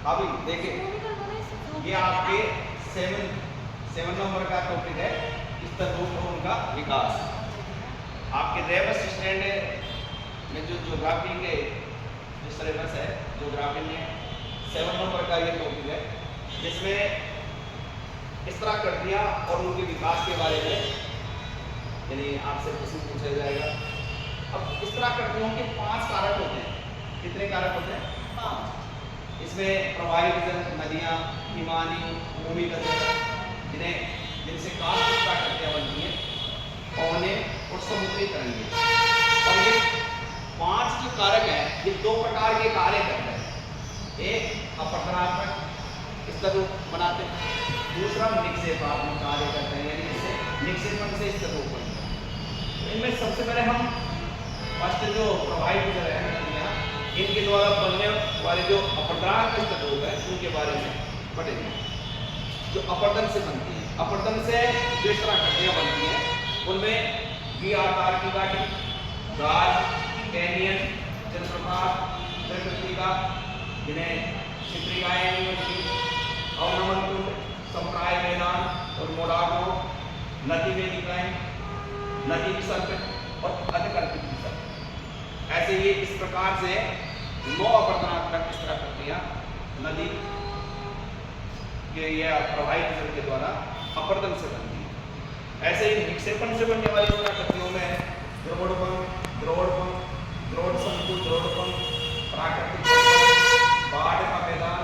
अभी देखिए ये आपके 7 नंबर का टॉपिक है स्तर रूप और उनका विकास। आपके रेबस स्टैंड में जो ज्योग्राफी के जो सिलेबस है ज्योग्राफी में 7 नंबर का ये टॉपिक है, जिसमें इस तरह कर दिया और उनके विकास के बारे में यानी आपसे प्रश्न पूछा जाएगा। अब इस तरह करते हैं कि 5 कारक होते हैं। कितने कारक होते हैं? 5। इसमें प्रवाहित नदियाँ, हिमानी, भूमिगत जिनसे कास्ट प्राकृतियाँ बनती हैं, पौने और समुद्री तरंगे। और ये 5 जो कारक हैं ये 2 प्रकार के कार्य करते हैं। एक अपरदनात्मक स्तर रूप बनाते हैं, दूसरा निक्षेपात्मक कार्य करते हैं, यानी इससे निक्षेपण से स्तर रूप बनता है। इनमें सबसे पहले हम फर्स्ट जो प्रवाहित गुजर है नदियाँ, इनके द्वारा बनने वाले जो अपरदनात्मक स्तर रूप है उनके बारे में पढ़ेंगे। जो अपरदन से बनती है, अपरदन से जो इस तरह घाटियाँ बनती हैं उनमें वी आकार की घाटी, गाज, कैनियन, जलप्रपात, जलकृतिका, जिन्हें क्षिप्रिकाएँ नहीं बनती, अवनमन कुंड, संप्राय मैदान और मोड़ागो, नदी वेदिकाएँ, नदी विसर्ग और अधकल्पित विसर्ग। ऐसे ये इस प्रकार से 9 अपरदनात्मक इस तरह प्रक्रिया नदी के या प्रवाहित जल के द्वारा अपरदन से बनती है। ऐसे ही निक्षेपण से बनने वाली प्रक्रियाओं में द्रोणपन, द्रोण संकुल, द्रोणपन, प्राकृतिक बाढ़ का मैदान,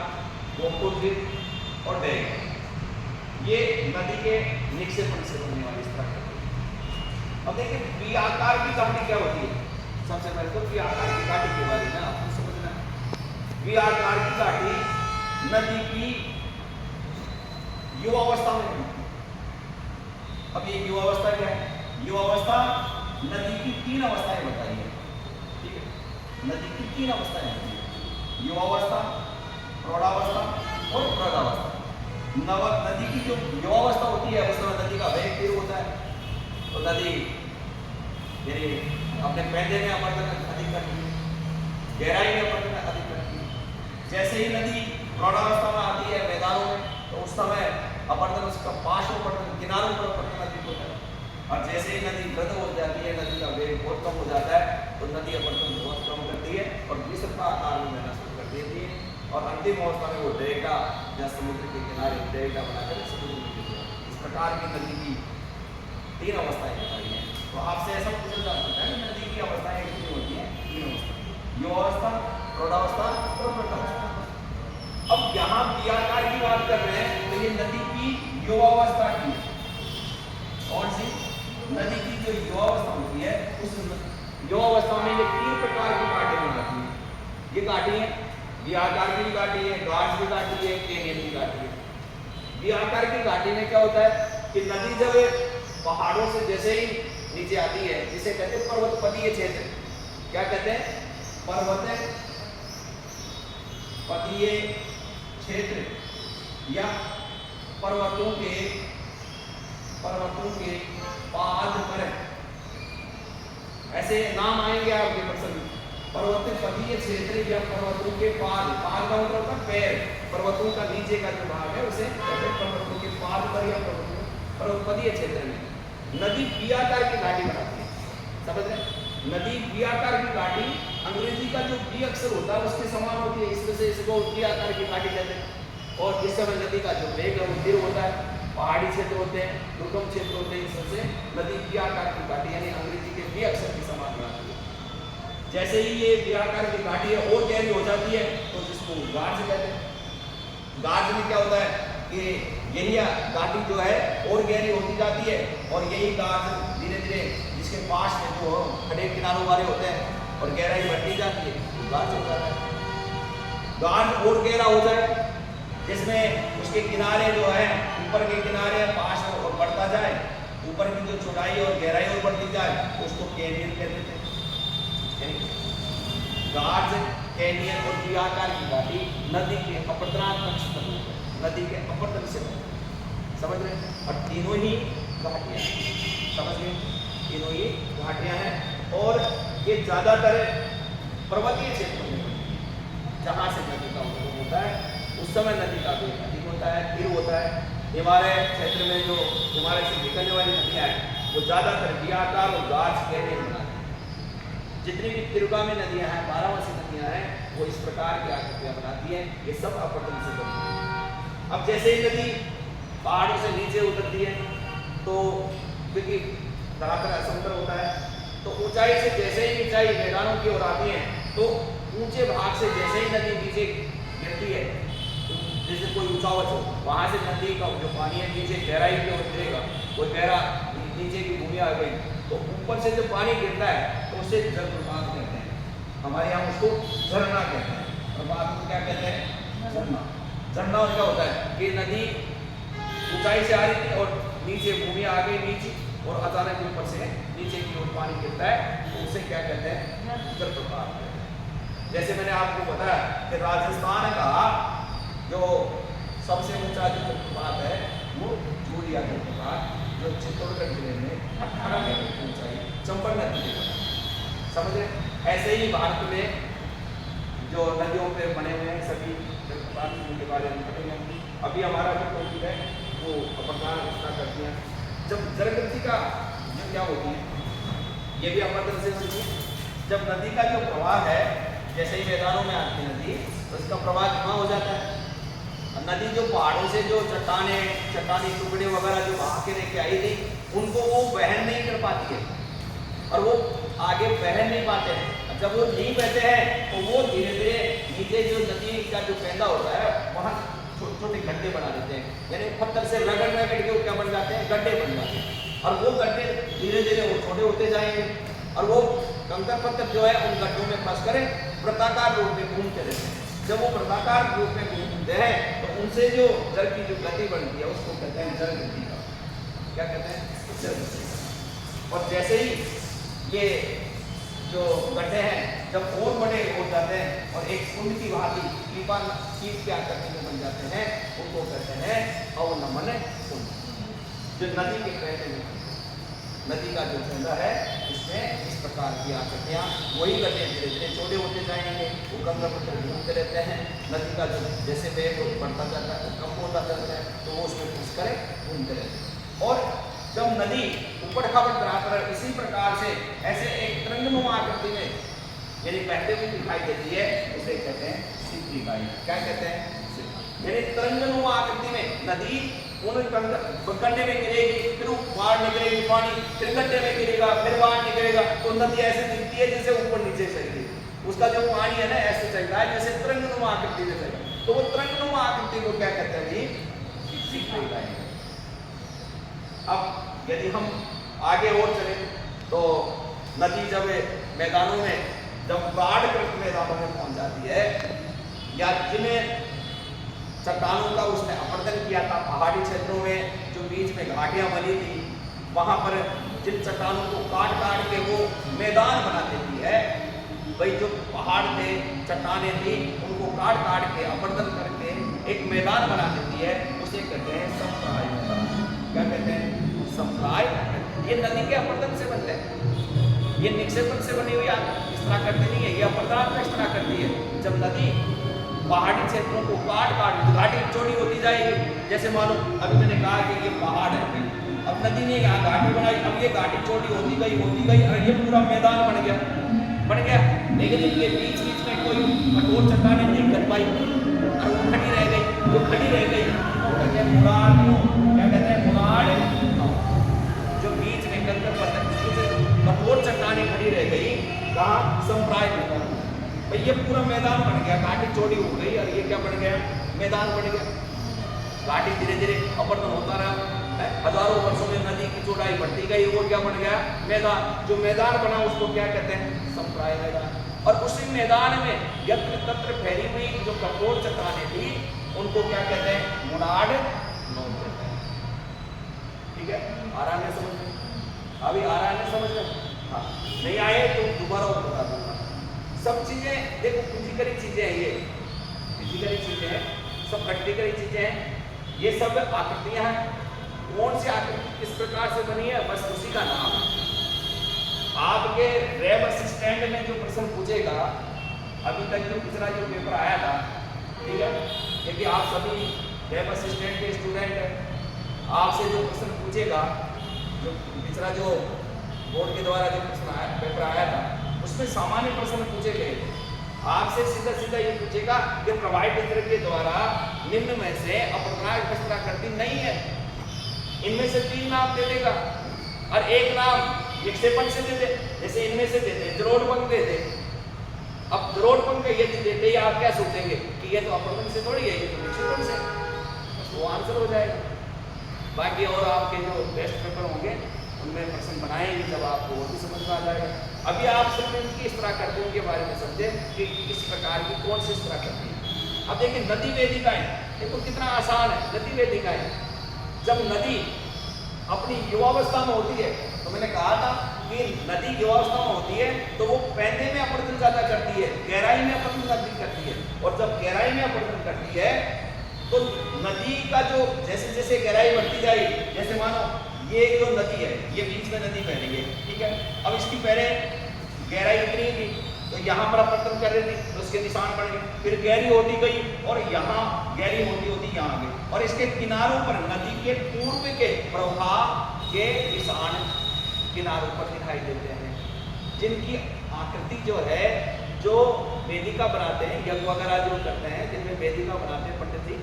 गोकुलगिर और डेग, ये नदी के निक्षेपण से बनने वाली इस तरह प्रक्रिया। अब देखिए वी आकार की घाटी क्या होती है। सबसे पहले तो वी आकार की घाटी के बारे में आपको समझना है। वी आकार की घाटी नदी की युवावस्था में बनती है। अब ये युवावस्था क्या है? युवावस्था नदी की 3 अवस्थाएं बताई है। ठीक है, नदी की 3 अवस्थाएं होती है, युवावस्था, प्रौढ़ावस्था और वृद्धावस्था। नदी की जो युवावस्था होती है उसमें नदी का वेग तीव्र होता है, तो नदी यानी अपने पैदे में अपरदन अधिक करती है, गहराई में अपरदन अधिक करती है। जैसे ही नदी प्रौढ़ावस्था में आती है मैदानों में, तो उस समय अपरदन उसका पार्श्व अपरदन, किनारों पर अपरदन अधिक होता है। और जैसे ही नदी वृद्ध हो जाती है, नदी का वेग बहुत कम हो जाता है, तो नदी अपरदन बहुत कम करती है और विसर्ग का आकार में बहना शुरू कर देती है। और अंतिम अवस्था में वो डेल्टा या समुद्र के किनारे डेल्टा बनाकर समुद्र में गिरती है। इस प्रकार की नदी की 3 अवस्थाएं बताई हैं। तो आपसे ऐसा पूछा जा सकता है कि नदी की अवस्थाएं कितनी होती हैं? 3 अवस्था, युवावस्था, प्रौढ़ावस्था और वृद्धावस्था। अब यहाँ वी आकार की बात कर रहे हैं तो ये नदी की युवावस्था की, कौन सी नदी की जो युवावस्था होती है उस युवावस्था में ये 3 प्रकार की घाटियां हो जाती हैं। ये घाटी है वी आकार की घाटी है, गार्ड की घाटी है, कैनियन की घाटी है। वी आकार की घाटी में क्या होता है कि नदी जब पहाड़ों से जैसे ही नीचे आती है, जिसे कहते हैं पर्वतपदीय क्षेत्र। क्या कहते हैं? पर्वत पदीय क्षेत्र या पर्वतों के पाद पर, ऐसे नाम आएंगे आपके प्रसंग। पर्वत पदीय क्षेत्र या पर्वतों के पाद, पाद का मतलब होता है पैर, पर्वतों का नीचे का जो भाग है उसे कहते हैं पर्वतों के पाद पर या पर्वतपदीय क्षेत्र में नदी वी आकार की घाटी बनाती है। समझ रहे? नदी वी आकार की घाटी अंग्रेजी का जो वी अक्षर होता है उसके समान होती है, इसमें से इसको वी आकार की घाटी कहते हैं। और इस समय नदी का जो वेग है वो धीरे होता है, पहाड़ी क्षेत्र होते हैं, दुर्गम क्षेत्र होते हैं, इन सबसे नदी वी आकार की घाटी यानी अंग्रेजी के वी अक्षर के समान बनाती है। जैसे ही ये वी आकार की घाटी है और गहरी हो जाती है तो जिसको गार्ज कहते हैं। गार्ज में क्या होता है कि यही घाटी जो है और गहरी होती जाती है और यही गार्ज धीरे धीरे जिसके पास में जो खड़े किनारों वाले होते हैं और गहराई बढ़ती जाती है तो गार्ज हो जाता है। गार्ज और गहरा हो जाए जिसमें उसके किनारे जो है ऊपर के किनारे पास और बढ़ता जाए, ऊपर की जो चौड़ाई और गहराई और बढ़ती जाए उसको कैनियन कहते थे। गार्ज, कैनियन और वी आकार की घाटी नदी के अपरदनात्मक स्तर, नदी के अपरदन से समझ रहे हैं। और तीनों ही घाटियां, समझ गए, तीनों ही घाटियां हैं और ये ज्यादातर पर्वतीय क्षेत्रों में जहाँ से नदी का उद्गम होता है समय नदी का वेग अधिक होता है, धीरे होता है। हिमालय क्षेत्र में जो हिमालय से निकलने वाली नदियाँ हैं वो ज़्यादातर दियाकार और गाछ कैनियन बनाती हैं। जितनी भी तिरुगामी नदियाँ हैं, बारामासी नदियाँ हैं, वो इस प्रकार की आकृतियाँ बनाती हैं। ये सब अपरदन से बनती हैं। अब जैसे ही नदी पहाड़ों से नीचे उतरती है तो क्योंकि धरातल असमतल होता है, तो ऊंचाई से जैसे ही ऊंचाई मैदानों की ओर आती है तो ऊंचे भाग से जैसे ही नदी नीचे गिरती है, जैसे कोई ऊंचावच हो, वहां से नदी का जो पानी है नीचे गहराई की ओर गिरेगा, कोई गहरा नीचे की भूमि आ गई तो ऊपर से जो पानी गिरता है तो उसे जलप्रपात कहते हैं। हमारे यहाँ उसको झरना कहते हैं। प्रपात को क्या कहते हैं? झरना। झरना क्या होता है कि नदी ऊंचाई से आ रही थी और नीचे भूमि आ गई नीचे और अचानक ऊपर से नीचे की ओर पानी गिरता है तो उसे क्या कहते हैं? जलप्रपात कहते हैं। जैसे मैंने आपको बताया कि राजस्थान का जो सबसे ऊंचा जो जलप्रपात है वो जूलिया जलप्रपात, जो चित्तौड़गढ़ जिले में 18 मीटर की ऊंचाई चंबल नदी के ऊपर। समझ रहे? ऐसे ही भारत में जो नदियों पे बने हुए हैं सभी जलप्रपात उनके बारे में पढ़ेंगे। अभी हमारा जो टॉपिक है वो अपरदन रचना करती हैं। जब जलगति का क्या होती है ये भी अपरदन से होती है। जब नदी का जो प्रवाह है, जैसे ही मैदानों में आती है नदी तो इसका प्रवाह धीमा हो जाता है। नदी जो पहाड़ों से जो चट्टानी टुकड़े वगैरह जो बहा के लेके आई थी उनको वो वहन नहीं कर पाती है और वो आगे बह नहीं पाते हैं। जब वो नहीं बहते हैं तो वो धीरे धीरे नीचे जो नदी का जो पैदा होता है वहाँ छोटे छोटे गड्ढे बना देते हैं, यानी पत्थर से रगड़ रगड़ के क्या बन जाते हैं? गड्ढे बन जाते हैं। और वो गड्ढे धीरे धीरे वो छोटे होते जाएंगे और वो कंकड़ पत्थर जो है उन गड्ढों में फंस कर वृत्ताकार रूप में घूमते रहते हैं। जब वो वृत्ताकार रूप में घूमते हैं तो उनसे जो जल की जो गति बनती है उसको कहते हैं जल गति का। क्या कहते हैं? जल गति। और जैसे ही ये जो गड्ढे हैं जब और बड़े हो जाते हैं और एक कुंड की भांति कीप के आकृति में बन जाते हैं, उनको कहते हैं अवनमन कुंड। जो नदी के कहते हैं नदी का जो पैदा है इसमें इस प्रकार की आकृतियाँ, वही गड्ढे धीरे धीरे छोटे होते जाएंगे, वो कंकड़ पत्थर घूमते रहते हैं। नदी का जो जैसे वेग बढ़ता जाता है कम होता जाता है तो वो उसमें घुस कर घूमते रहते हैं। और जब नदी ऊपर खाबड़ धरातल इसी प्रकार से ऐसे एक तरंगनुमा आकृति में यानी बहते हुए दिखाई देती है उसे कहते हैं सीधी गाय। क्या कहते हैं? यानी तरंगनुमा आकृति में नदी उन गड्ढे में गिरेगी, फिर बाहर निकलेगी पानी, फिर गड्ढे में गिरेगा, फिर बाहर निकलेगा, तो नदी ऐसे दिखती है जैसे ऊपर नीचे चलती है। उसका जो पानी है ना ऐसे चलता है जैसे तरंगनुमा आकृति में चलता है। तो वो तरंगनुमा आकृति को क्या कहते हैं जी? सीधी गाय। अब यदि हम आगे और चले तो नदी जब मैदानों में जब बाढ़ग्रस्त मैदानों में पहुंच जाती है या जिन्हें चट्टानों का उसने अपरदन किया था, पहाड़ी क्षेत्रों में जो बीच में घाटियां बनी थी वहां पर जिन चट्टानों को काट काट के वो मैदान बना देती है, भाई जो पहाड़ थे चट्टानें थी उनको काट काट के अपरदन करके एक मैदान बना देती है, उसे कहते हैं समप्राय मैदान। क्या कहते हैं? समप्राय। ये नदी के अपरदन से बनते हैं, ये निक्षेपण से बनी हुई इस तरह करती नहीं है, ये अपरदन इस तरह करती है। जब नदी पहाड़ी क्षेत्रों को काट काट घाटी चौड़ी होती जाएगी, जैसे मानो अभी मैंने कहा कि ये पहाड़ है, अब नदी ने यहाँ घाटी बनाई, अब ये घाटी चौड़ी होती गई और ये पूरा मैदान बन गया। लेकिन इनके बीच बीच में कोई कठोर चट्टानें नहीं कर पाई और वो खड़ी रह गई, वो खड़ी रह गई तो कहते हैं मुराद। क्या कहते हैं? मुराद। जो बीच में कंकड़ पत्थर कठोर चट्टानें खड़ी रह गई, कहाँ? समप्राय मैदान। भाई ये पूरा मैदान बन गया, घाटी चौड़ी हो गई और ये क्या बन गया? मैदान बन गया। घाटी धीरे धीरे अपरदन होता रहा, हजारों वर्षों में नदी की चौड़ाई बढ़ती गई, वो क्या बन गया? मैदान। जो मैदान बना उसको क्या कहते हैं? समप्राय मैदान। और उसी मैदान में यत्र तत्र फैली हुई जो कठोर चट्टानें थी उनको क्या कहते हैं? मुराड नोट कहते हैं। ठीक है, आ रहा है समझ में? अभी आ रहा है समझ में? हाँ, नहीं आए तो दोबारा और बता दूंगा। सब चीजें देखो फिजिकली चीजें हैं, ये फिजिकली चीजें हैं, सब प्रैक्टिकली चीजें हैं, ये सब आकृतियां हैं। कौन सी आकृति किस प्रकार से बनी है बस उसी का नाम है। आपके रैब असिस्टेंट में जो प्रश्न पूछेगा, अभी तक जो पिछला जो पेपर आया था, ठीक है, क्योंकि आप सभी वेब असिस्टेंट के स्टूडेंट हैं, आपसे जो प्रश्न पूछेगा, जो पिछला जो बोर्ड के द्वारा जो प्रश्न आया, पेपर आया था, उसमें सामान्य प्रश्न पूछे गए। आपसे सीधा सीधा ये पूछेगा कि प्रोवाइड के द्वारा निम्न में से अपूर्णांक विस्तराकृति नहीं है, इनमें से 3 नाम दे देगा और एक नाम विक्षेपण से दे दे। जैसे इनमें से देते जरोड़पंख दे दे। अब जरोड़पंख यदि देते ही आप क्या सोचेंगे कि ये तो अपूर्णांक से थोड़ी है, ये तो विक्षेपण से, बस वो आंसर हो जाएगा। बाकी और आपके जो टेस्ट पेपर होंगे उनमें प्रश्न बनाएंगे, जब आपको वो भी समझ में आ जाएगा। अभी आप सिर्फ इनकी विस्तराकृतियों के बारे में समझें कि किस प्रकार की कौन सी विस्तराकृति है। अब देखिए नदी वेदिकाएं, देखो कितना आसान है। नदी वेदिकाएं, जब नदी अपनी युवावस्था में होती है, तो मैंने कहा था कि नदी युवावस्था में होती है तो वो पैंदे में अपवर्तन ज्यादा करती है, गहराई में अपवर्तन ज्यादा करती है। और जब गहराई में अपवर्तन करती है तो नदी का जो जैसे जैसे गहराई बढ़ती जाएगी, जैसे मानो ये जो नदी है, ये बीच में नदी बह रही है, ठीक है। अब इसकी पहले गहराई इतनी थी तो यहाँ पर अपवर्तन कर रही थी तो उसके निशान पड़ गए, फिर गहरी होती गई और यहाँ गहरी होती होती यहाँ गई। और इसके किनारों पर नदी के पूर्व के प्रवाह के निशान किनारों पर दिखाई देते हैं, जिनकी आकृति जो है, जो वेदिका बनाते हैं, यज्ञ वगैरह जो करते हैं, जिनमें वेदिका बनाते हैं पंडित जी,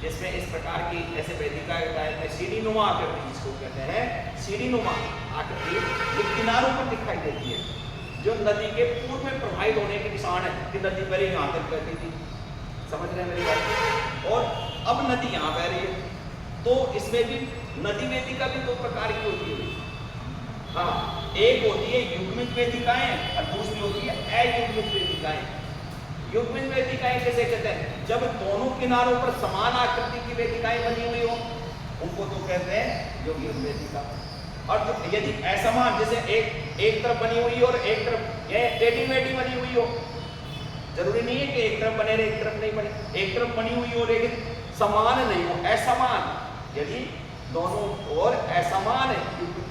जिसमें इस प्रकार की ऐसे वेदिका में सीढ़ी नुमा आकृति जिसको कहते हैं, सीढ़ी नुमा आकृति ये किनारों पर दिखाई देती है, जो नदी के पूर्व में प्रवाहित होने के निशान है कि नदी पहले यहाँ तक बहती थी। समझ रहे हैं मेरी बात? और अब नदी यहाँ बह रही है, तो इसमें भी नदी वेदिका भी 2 प्रकार की होती है। हाँ, एक होती है युग्मित वेदिकाएं और दूसरी होती है अयुग्मित वेदिकाएं। युग्मित वेदिकाएं कैसे कहते हैं? जब दोनों किनारों पर समान आकृति की वेदिकाएं बनी हुई हो, उनको तो कहते हैं युग्मित वेदिका। और जो यदि असमान, जैसे एक तरफ बनी हुई और एक तरफ ये टेढ़ी मेढ़ी बनी हुई हो, जरूरी नहीं है कि एक तरफ बने एक तरफ नहीं बने, एक तरफ बनी हुई हो लेकिन समान नहीं हो, असमान, यदि दोनों ओर असमान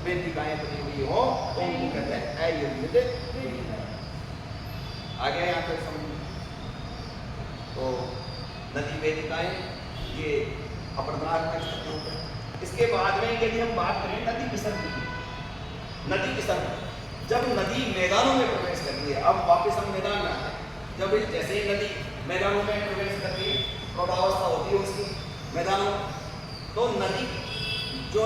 वेदिकाएं बनी हुई हो तो उनको कहते हैं अयुग्मित वेदिकाएं। आ गया यहाँ तक समझ? तो नदी वेदिकाएं ये अपवर्तनात्मक स्थितियों पर। इसके बाद में यदि हम बात करें नदी विसर्ग की, नदी विसर्ग जब नदी मैदानों में प्रवेश करती है, अब वापस हम मैदान में आते हैं, जब जैसे ही नदी मैदानों में प्रवेश करती है, प्रौढ़ावस्था होती है उसकी मैदानों, तो नदी जो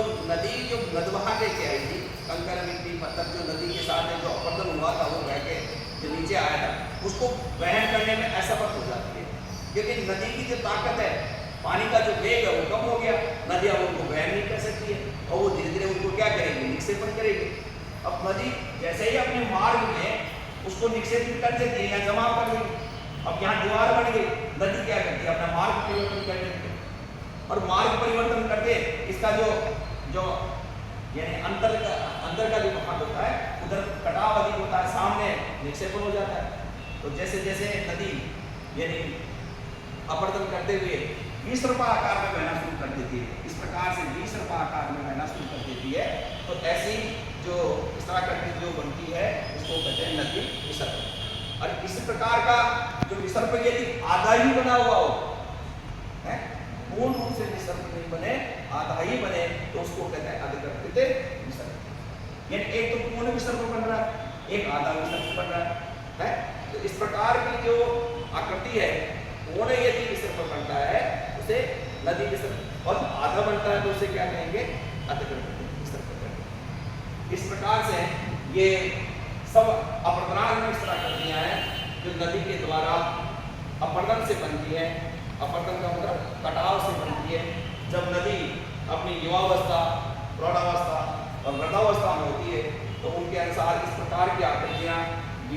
नदवहा लेके आई थी, कंकर मिट्टी पत्थर जो नदी के साथ जो अपवर्तन हुआ था वो बह के जो नीचे आया था, उसको वहन करने में असमर्थ हो जाती है, क्योंकि नदी की जो ताकत है, पानी का जो वेग है वो कम हो गया, नदी अब उनको वहन नहीं कर सकती है और वो धीरे धीरे उनको क्या करेगी, निक्षेपण करेगी। अब नदी जैसे ही अपने मार्ग में उसको निक्षेपित कर देती है या जमा कर देगी, अब यहाँ दीवार बन गई, नदी क्या करती है अपना मार्ग परिवर्तन कर देती है, और मार्ग परिवर्तन करके इसका जो यानी अंदर का जो भाग होता है उधर कटाव अधिक होता है, सामने निक्षेपण हो जाता है। तो जैसे जैसे नदी यानी अपवर्तन करते हुए 20 रुपये आकार में बहना शुरू कर देती है, इस प्रकार से 20 रुपये आकार में बहना शुरू कर देती है, तो ऐसी जो इस तरह करके जो बनती है उसको कहते हैं नदी विसर्ग। और इस प्रकार का जो विसर्ग यदि आधा ही बना हुआ हो, पूर्ण रूप से विसर्ग नहीं बने, आधा ही बने, तो उसको कहते हैं अधिकृत विसर्ग। यानी एक तो पूर्ण विसर्ग बन रहा है, एक आधा विसर्ग बन रहा है। तो इस प्रकार की जो आकृति है, पूर्ण यदि विसर्ग बनता है उसे नदी विसर्ग, और आधा बनता है तो उसे क्या कहेंगे, अधिकृत विसर्ग कहेंगे। इस प्रकार से ये सब अपवर्तनात्मक विसर्ग हैं जो नदी के द्वारा अपवर्तन से बनती है। अपवर्तन का मतलब कटाव से बनती है। जब नदी अपनी युवावस्था, प्रौढ़ावस्था और वृद्धावस्था में होती है तो उनके अनुसार इस प्रकार की आकृतियाँ,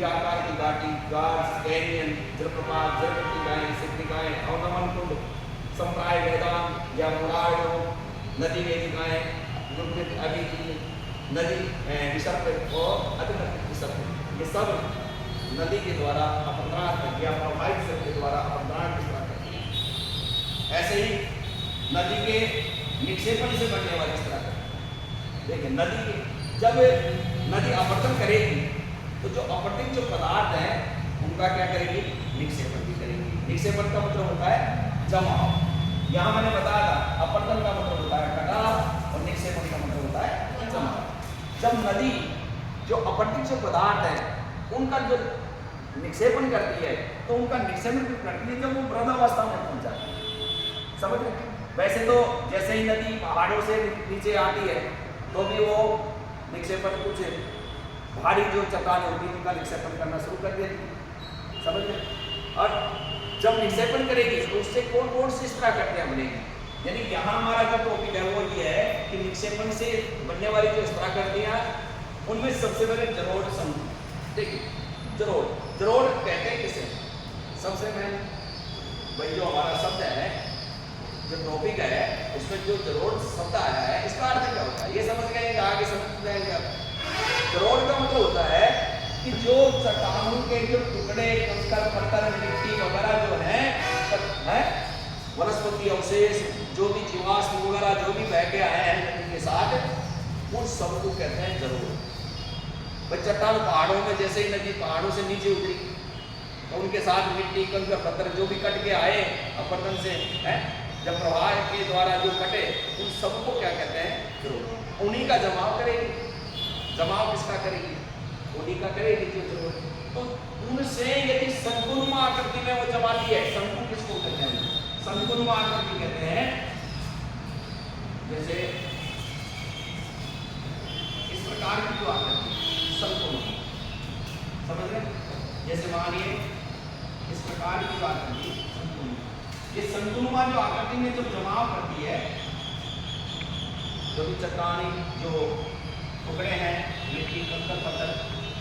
आकार की घाटी, गार्स, कैनियन, जलप्रपात, जलप्रतिकाएँ, सिक्तिकाएँ, अवनमन कुंड, संप्राय मैदान या मुरारों, नदी वेदिकाएँ, नदी विसर्ग और अधिकृत विसर्ग, ये सब नदी के द्वारा अपवर्तनात्मक या प्रवाहित विसर्ग के द्वारा अपवर्तनात्मक करती है। ऐसे ही नदी के निक्षेपण से बनने वाली इस तरह देखिए, नदी के जब नदी अपवर्तन करेगी तो जो अपवर्तित जो पदार्थ हैं उनका क्या करेगी, निक्षेपण भी करेगी। निक्षेपण का मतलब होता है जमाव। यहाँ मैंने बताया था अपरदन का मतलब होता है कटाव और निक्षेपण का मतलब होता है जमाव। जब नदी जो अपरदिक जो पदार्थ है उनका जो निक्षेपण करती है तो उनका निक्षेपण करती है जब वो वृद्धावस्था में पहुंच जाती है। समझ रहे? वैसे तो जैसे ही नदी पहाड़ों से नीचे आती है तो भी वो निक्षेपण कुछ भारी जो चट्टानें होती है उनका निक्षेपण करना शुरू कर देती है। समझ रहे? और जब निक्षेपण करेगी तो उससे कौन कौन सी इस तरह करते हैं बनेगी। यानी यहाँ हमारा जो टॉपिक है वो ये है कि निक्षेपण से बनने वाली जो इस तरह करती हैं उनमें सबसे पहले जरोड़ समूह। देखिए जरोड़ कहते हैं किसे? सबसे पहले भाई जो हमारा शब्द है जो टॉपिक है उसमें जो जरोड़ शब्द आया है इसका अर्थ क्या होता है ये समझ गए? आगे समझ जाएंगे। जरोड़ का मतलब होता है कि जो चट्टानों के जो टुकड़े कंकड़ पत्थर मिट्टी वगैरह जो है वनस्पति अवशेष जो भी जीवाश्म वगैरह जो भी बह के आए हैं नदी के साथ उन सब को कहते हैं जरोड़। भाई चट्टान पहाड़ों में जैसे ही नदी पहाड़ों से नीचे उतरी तो उनके साथ मिट्टी कंकड़ पत्थर जो भी कट के आए अपरदन से है जब प्रवाह के द्वारा जो कटे उन सबको क्या कहते हैं जरोड़। उन्हीं का जमाव करेगी। जमाव किसका करेगी? उन्हीं का करेगी जो जरोड़। तो उनसे यदि संकुलम आकृति में वो जमाती है। संकुल किसको कहते हैं? संकुलम आकृति कहते हैं। जैसे इस प्रकार की जो आकृति संकुलम, समझ रहे? जैसे मानिए इस प्रकार की जो आकृति संकुलम, ये संकुलमा जो आकृति में जो जमाव करती है जो भी चट्टानी जो टुकड़े हैं मिट्टी कंकड़ पत्थर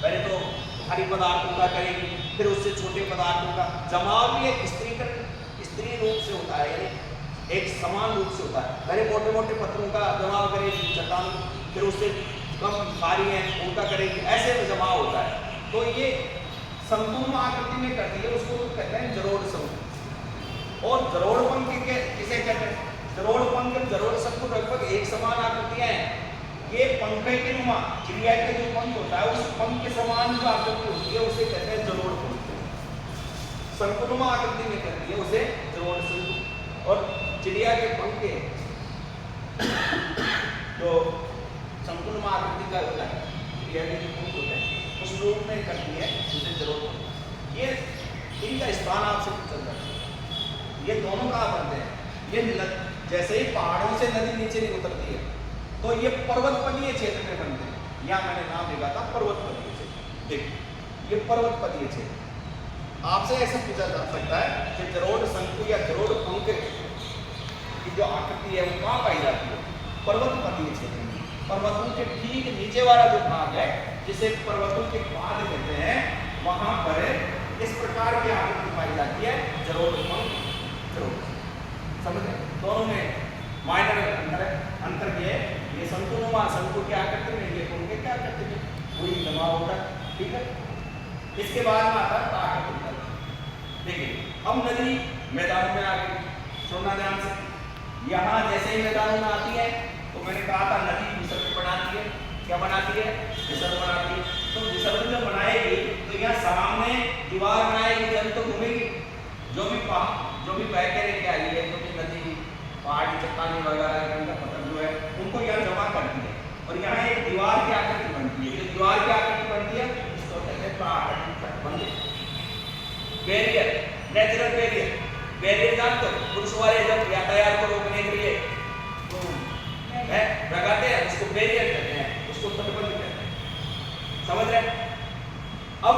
पहले तो भारी पदार्थों का करेगी फिर उससे छोटे पदार्थों का जमाव भी एक स्त्री रूप से होता है यानी एक समान रूप से होता है। पहले मोटे मोटे पत्थरों का जमाव करेगी चट्टान फिर उससे कम भारी हैं उनका करेगी ऐसे में जमाव होता है। तो ये संपूर्ण आकृति में करती है उसको कहते हैं जरोड़ समूह। और जरोड़पन किसे कहते हैं? जरोड़पन के जरोड़ सबको लगभग एक समान आकृतियां हैं। ये पंखे के नुमा चिड़िया का जो पंख होता है उस पंख के समान जो आकृति होती है उसे कहते हैं जरोड़ पंख। संकुलमा आकृति में करती है उसे जरोड़ संकुल। और चिड़िया के पंख के जो संकुलमा आकृति का होता है चिड़िया के जो पंख होते हैं उस रूप में करती है उसे जरोड़ पंख। ये इनका स्थान आपसे पूछा जाता है। ये दोनों कहाँ बनते हैं? ये जैसे ही पहाड़ों से नदी नीचे नहीं उतरती है तो ये पर्वतपदीय क्षेत्र में बनते हैं। यहाँ मैंने नाम लिखा था पर्वतपदीय क्षेत्र। देखिए ये पर्वतपदीय क्षेत्र आपसे ऐसा पूछा जा सकता है कि जरोड़ शंकु या जरोड़ पंख की जो आकृति है वो कहाँ पाई जाती है? पर्वतपदीय क्षेत्र में। पर्वतों के ठीक नीचे वाला जो भाग है जिसे पर्वतों के पाद कहते हैं वहां पर इस प्रकार की आकृति पाई जाती है जरोड़ पंख जरोड़। समझ रहे? दोनों में माइनर अंतर ये संकुलमा शंकु क्या करते हैं ये पंख क्या करते हैं वही जमा होता है। ठीक है। इसके बाद में आता है ताकत। देखिए हम नदी मैदानों में आ गई। सुनना ध्यान से। यहाँ जैसे ही मैदानों में आती है तो मैंने कहा था नदी विसर्जन बनाती है। क्या बनाती है? विसर्जन बनाती है। तो विसर्जन जब बनाएगी तो यहाँ सामने दीवार बनाएगी जल तो घूमेगी जो भी बह के लेके आई है जो भी नदी पहाड़ी चट्टानी वगैरह कंकड़ पत्थर जो है उनको यहाँ जमा करती है और यहाँ एक दीवार की आकृति बनती है। जो दीवार की आकृति बनती है उसको कहते हैं प्राकृतिक तटबंध। बैरियर नेचुरल बैरियर जानते हो? पुलिस वाले जब यातायात को रोकने के लिए है लगाते हैं उसको बैरियर कहते हैं, उसको तटबंध कहते हैं। समझ रहे? अब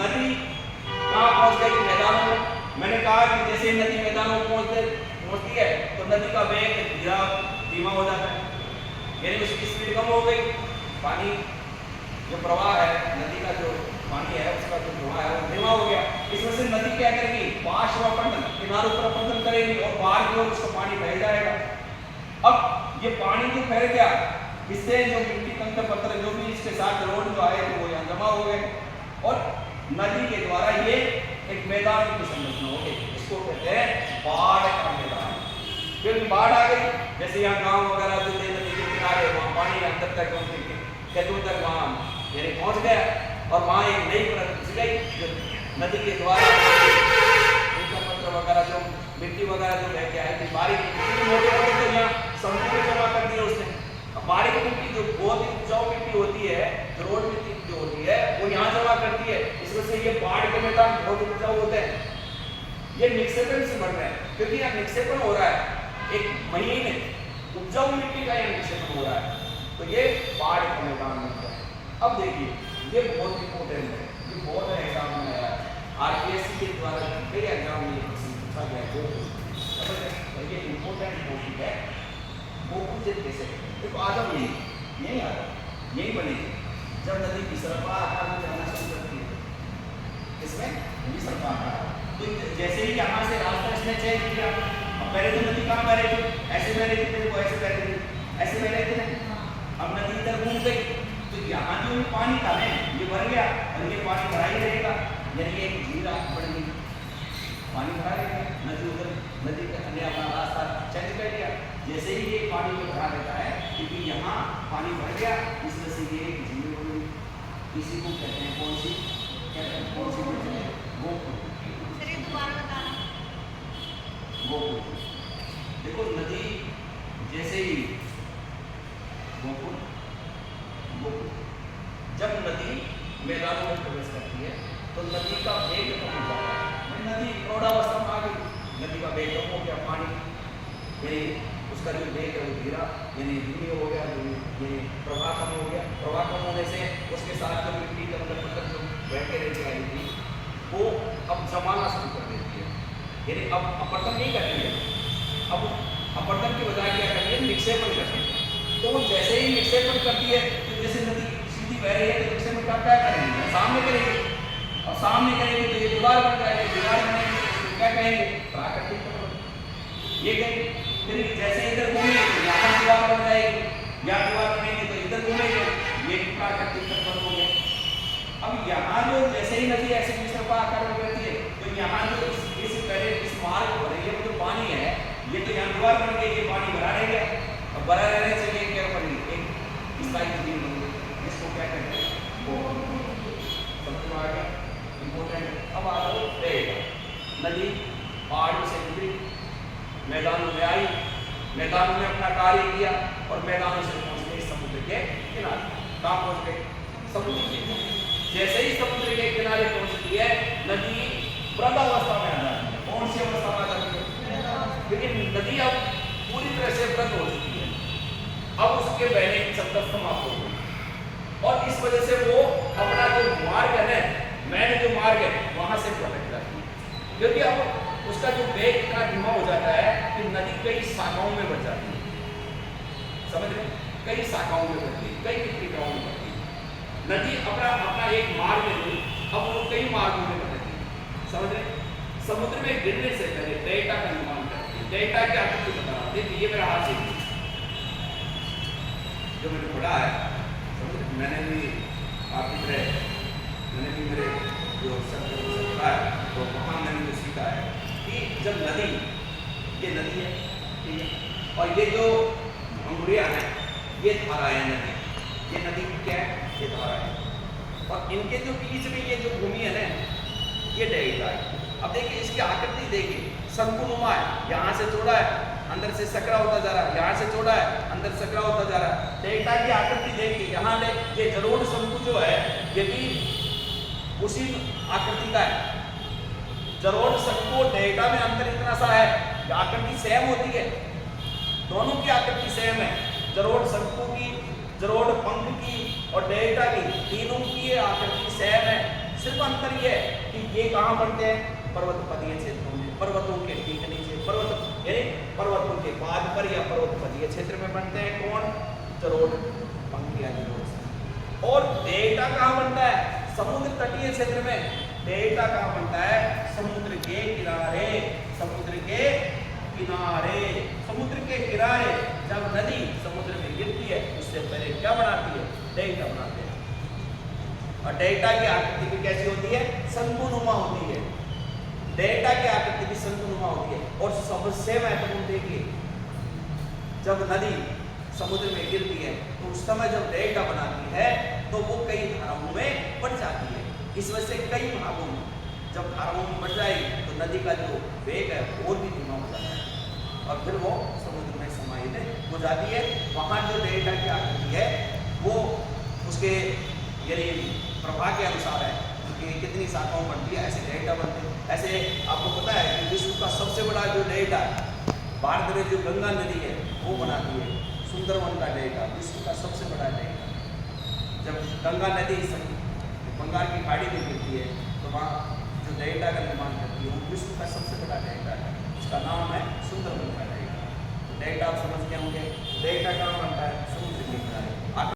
नदी कहाँ पहुंच गई? मैदानों में। मैंने कहा कि जैसे नदी मैदानों में पहुंचती है तो नदी का वेग धीमा हो जाता है यानी उसकी स्पीड कम हो गई। पानी जो प्रवाह है नदी का जो पानी है उसका जो प्रवाह है वो धीमा हो गया। इसमें से नदी क्या करेगी? पार्श्व अपंडन किनारों पर अपंडन करेगी और बाहर की ओर उसका पानी बह जाएगा। अब ये पानी जो फैल गया इससे जो मिट्टी कंकड़ पत्थर जो भी इसके साथ रोड जो आए थे वो यहाँ जमा हो गए और नदी के द्वारा ये एक मैदान की संरचना हो गई। इसको कहते हैं बाढ़ का मैदान। फिर बाढ़ आ गई जैसे यहाँ गांव वगैरह जो थे नदी के किनारे वहाँ पानी अंदर तक खेतों तक वहाँ यानी पहुँच गया और वहाँ एक नई परत घुस गई जो नदी के द्वारा कंकड़ पत्थर वगैरह जो मिट्टी वगैरह जो बह के आई थी, बारीक मोटे मोटे तो यहाँ समुद्र में जमा कर दिया उसने। अब बारीक मिट्टी जो बहुत ही उपजाऊ मिट्टी होती है, जो रोड मिट्टी जो होती है, वो यहाँ जमा करती है। इस वजह से ये पहाड़ के मैदान बहुत उपजाऊ होते हैं। ये निक्षेपण से बढ़ रहे हैं, क्योंकि यहाँ निक्षेपण हो रहा है, एक महीने उपजाऊ मिट्टी का यहाँ निक्षेपण हो रहा है, तो ये पहाड़ का मैदान बनता है। अब देखिए, ये बहुत इंपॉर्टेंट है, ये बहुत एग्जाम में आया है, आरपीएससी के द्वारा कई एग्जाम में पूछा गया है। ये इंपॉर्टेंट टॉपिक है। वो पूछे कैसे, देखो आदम यही आदम यही बनेगी जब नदी की सर्पाकार में जाना शुरू करती है। इसमें नदी सर्पाकार, तो जैसे ही यहाँ से रास्ता इसने चेंज किया, अब पहले तो नदी कहाँ बह रही थी, ऐसे बह रही थी, वो ऐसे बह रही थी, ऐसे बह रही थी। अब नदी इधर घूम गई, तो यहाँ जो पानी था ना, ये भर गया और ये पानी भरा ही रहेगा, यानी एक झील बन गई, पानी भरा रहेगा। नदी उधर नदी ने अपना रास्ता चेंज कर दिया, जैसे ही ये पानी को भरा देता है, क्योंकि यहाँ पानी भर गया, इस वजह से ये एक झील बन गई। इसी को कहते हैं कौन सी, कहते हैं कौन सी बोलते हैं, गोपुर। दोबारा बताना। गोपुर, देखो नदी जैसे ही गोपुर, जब नदी मैदानों में प्रवेश करती है तो नदी का वेग कम हो जाता है। नदी प्रौढ़ावस्था में आ गई, नदी का वेग कम हो गया, पानी यानी उसका जो वेग है वो धीरा यानी धीरे हो गया, यानी प्रवाह कम हो गया। प्रवाह कम होने से उसके साथ जो मिट्टी के अंदर जो बह के रह आई थी, वो अब जमाना शुरू कर देती है, यानी अब अपरदन नहीं करती है, अब अपरदन की बजाय क्या करती है, निक्षेपण करती है। तो वो जैसे ही निक्षेपण करती है, तो जैसे नदी सीधी बह रही है, तो निक्षेपण का क्या करेंगे, सामने करेंगे, और सामने करेंगे तो ये दीवार बन जाएगी, दीवार बनेगी तो क्या कहेंगे, प्राकृतिक तटबंध। ये कहेंगे, फिर जैसे इधर घूमेंगे तो यहाँ दीवार बन जाएगी, यहाँ दीवार बनेगी तो इधर घूमेंगे, ये प्राकृतिक तटबंध हो गया। अब यहाँ जो जैसे ही नदी ऐसे आकार में बहती है, तो यहाँ जो इस मार्ग पर ये जो पानी है, ये तो यहाँ दीवार बन गई, ये पानी भरा रह गया, अब भरा रहने से ये क्या बन गई, एक स्थायी झील बन गई। इसको क्या कहते हैं, वो समझ में आ गया, इम्पोर्टेंट। अब आ जाओ नदी पहाड़ों से गुजरी, मैदानों में आई, मैदानों में अपना कार्य किया, और मैदानों से पहुंच गई समुद्र के किनारे। कहाँ पहुंच गए, समुद्र के किनारे। जैसे ही समुद्र के किनारे पहुंचती है, नदी वृद्धावस्था में आ जाती है। कौन सी अवस्था में आ जाती है, लेकिन नदी अब पूरी तरह से वृद्ध हो चुकी है, अब उसके बहने की क्षमता समाप्त हो गई, और इस वजह से वो अपना जो मार्ग है, मैंने जो मार्ग है, वहां से भटक जाती है, क्योंकि अब उसका जो वेग इतना धीमा हो जाता है कि नदी कई शाखाओं में बढ़ जाती है। समझ रहे, कई शाखाओं में बढ़ती है, कई पत्रिकाओं में बढ़ती है। नदी अपना एक मार्ग नहीं, अब वो कई मार्गों में बढ़ती है। समझ रहे, समुद्र में गिरने से पहले डेल्टा का निर्माण करती है। डेल्टा क्या आपको बता रहा हूं, देखिए ये मेरा हाथ से जो मैंने पढ़ा है, मैंने भी आपकी तरह मैंने भी मेरे जो पढ़ा है, तो वहाँ मैंने जो सीखा है कि जब नदी, ये नदी है, ठीक है, और ये जो अंगुरिया है, ये धारा है नदी, ये नदी क्या है, ये धारा है, और इनके जो बीच में ये जो भूमि है ना, ये डेल्टा है। अब देखिए इसकी आकृति देखिए, शंकुनुमा है, यहाँ से चौड़ा है, अंदर से सकरा होता जा रहा है, यहाँ से चौड़ा है, अंदर सकरा होता जा रहा है। डेल्टा की आकृति देखिए, यहाँ ये जलोढ़ शंकु जो है, ये भी उसी आकृति का है। जलोढ़ शंकु और डेल्टा में अंतर इतना सा है, आकृति सेम होती है, दोनों की आकृति सेम है, जलोढ़ शंकु की, जलोढ़ पंख की और डेल्टा की, तीनों की आकृति सेम है। सिर्फ अंतर ये है कि ये कहाँ बनते हैं, पर्वतपदीय क्षेत्रों में, पर्वतों के ठीक नीचे, पर्वत यानी पर्वतों के बाद पर या पर्वतपदीय क्षेत्र में बनते हैं। कौन, जलोढ़ पंख या जलोढ़ शंकु। और डेल्टा कहाँ बनता है, समुद्र तटीय क्षेत्र में। डेल्टा कहाँ बनता है, समुद्र के किनारे, समुद्र के किनारे, समुद्र के किनारे। जब नदी समुद्र में गिरती है, उससे पहले क्या बनाती है, डेल्टा बनाते हैं। और डेल्टा की आकृति भी कैसी होती है, शंकुनुमा होती है। डेल्टा की आकृति भी शंकुनुमा होती है। और सबसे महत्वपूर्ण देखिए, जब नदी समुद्र में गिरती है, तो उस समय जब डेल्टा बनाती है, तो वो कई धाराओं में बढ़ जाती है। इस वजह से कई भागों में जब धाराओं में बढ़ जाएगी, तो नदी का जो वेग है और भी धीमा और फिर वो समुद्र में समाहित हो जाती है। वहाँ जो डेल्टा की आकृति है वो उसके यानी प्रवाह के अनुसार है कि कितनी शाखाओं बनती है, ऐसे डेल्टा बनते हैं। ऐसे आपको पता है कि विश्व का सबसे बड़ा जो डेल्टा है भारत में जो गंगा नदी है वो बनाती है सुंदरवन का डेल्टा, विश्व का सबसे बड़ा डेल्टा। जब गंगा नदी बंगाल की खाड़ी में गिरती है तो वहाँ जो डेल्टा का निर्माण करती है वो विश्व का सबसे बड़ा डेल्टा है, उसका नाम है सुंदरवन का डेल्टा। तो डेल्टा आप समझ गए होंगे, डेल्टा कहाँ बनता है, समुद्र के किनारे।